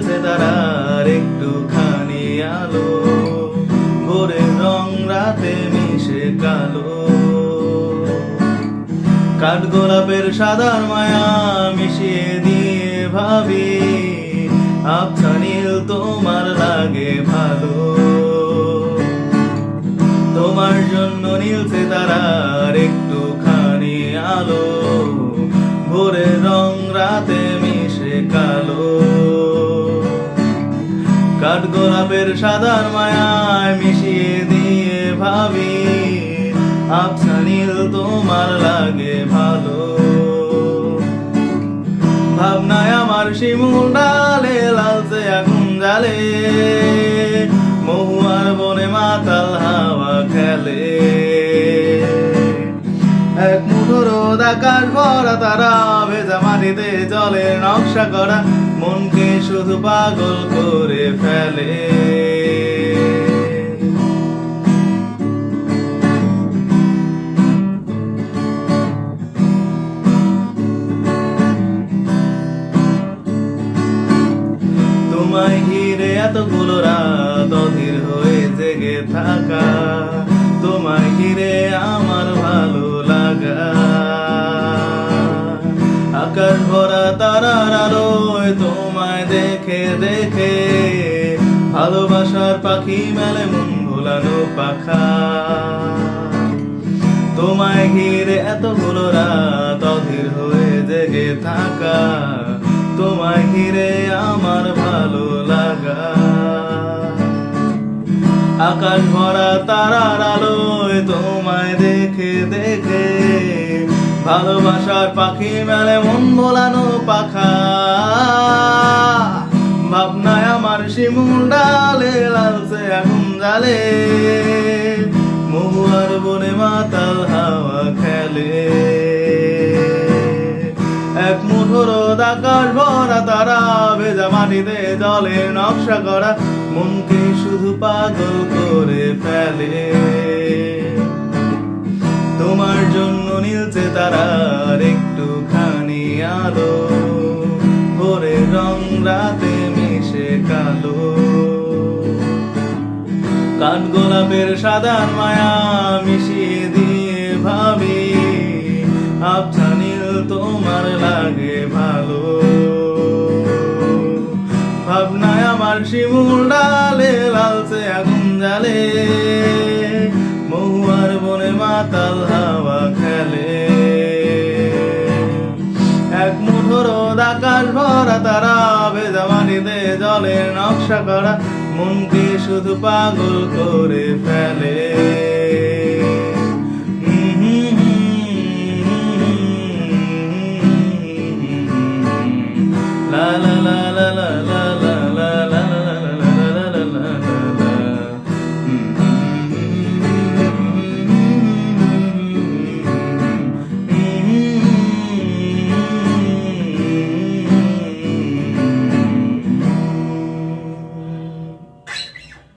নীলছে তারার একটুখানি আলো, ভোরের রং রাতে মিশে কালো। কাঠগোলাপের সাদার মায়া মিশিয়ে দিয়ে ভাবি, আবছা নীল তোমার লাগে ভালো। তোমার জন্য নীলছে তারার একটুখানি আলো, ভোরের রং রাতে মিশে কালো। কাঠগোলাপের সাদার মায়ায় মিশিয়ে দিয়ে ভাবি, আবছা নীল তোমার লাগে ভালো। ভাবনায় আমার শিমুল ডালে লালচে আগুন জ্বালে, মহুয়ার বনে মাতাল হাওয়া খেলে। এক মুঠো রোদ আকাশ ভরা তারা, ভেজা মাটিতে জলের নকশা করা, মনকে শুধু পাগল করে ফেলে। তোমায় ঘিরে এতগুলো রাত অধীর হয়ে জেগে থাকা, তোমায় ঘিরে আমার ভালো লাগা। আকাশ ভরা তারার আলোয় তোমায় দেখে দেখে, ভালোবাসার পাখি মেলে মন ভোলানো পাখা। তোমায় ঘিরে এতগুলো রাত অধীর হয়ে জেগে থাকা, তোমায় ঘিরে আমার ভালো লাগা। আকাশ ভরা তারার আলোয় তোমায় দেখে দেখে, ভালোবাসার পাখি মেলে মন ভোলানো পাখা। ভাবনায় আমার শিমুল ডালে লালচে আগুন জ্বালে, মহুয়ার বনে মাতাল হাওয়া খেলে। এক মুঠো রোদ আকাশ ভরা তারা, ভেজা মাটিতে জলের নকশা করা, মনকে শুধু পাগল করে ফেলে। তোমার জন্য নীলছে তারার একটুখানি আলো, ভোরের রং রাতে মিশে কালো। কাঠগোলাপের সাদার মায়া মিশিয়ে দিয়ে ভাবি, আবছা নীল তোমার লাগে ভালো। ভাবনায় আমার শিমুল ডালে লালচে আগুন জ্বালে, মহুয়ার বনে মাতাল হাওয়া খেলে। এক মুঠো রোদ আকাশ ভরা তারা, ভেজা মাটিতে জলের নকশা করা, মনকে শুধু পাগল করে ফেলে।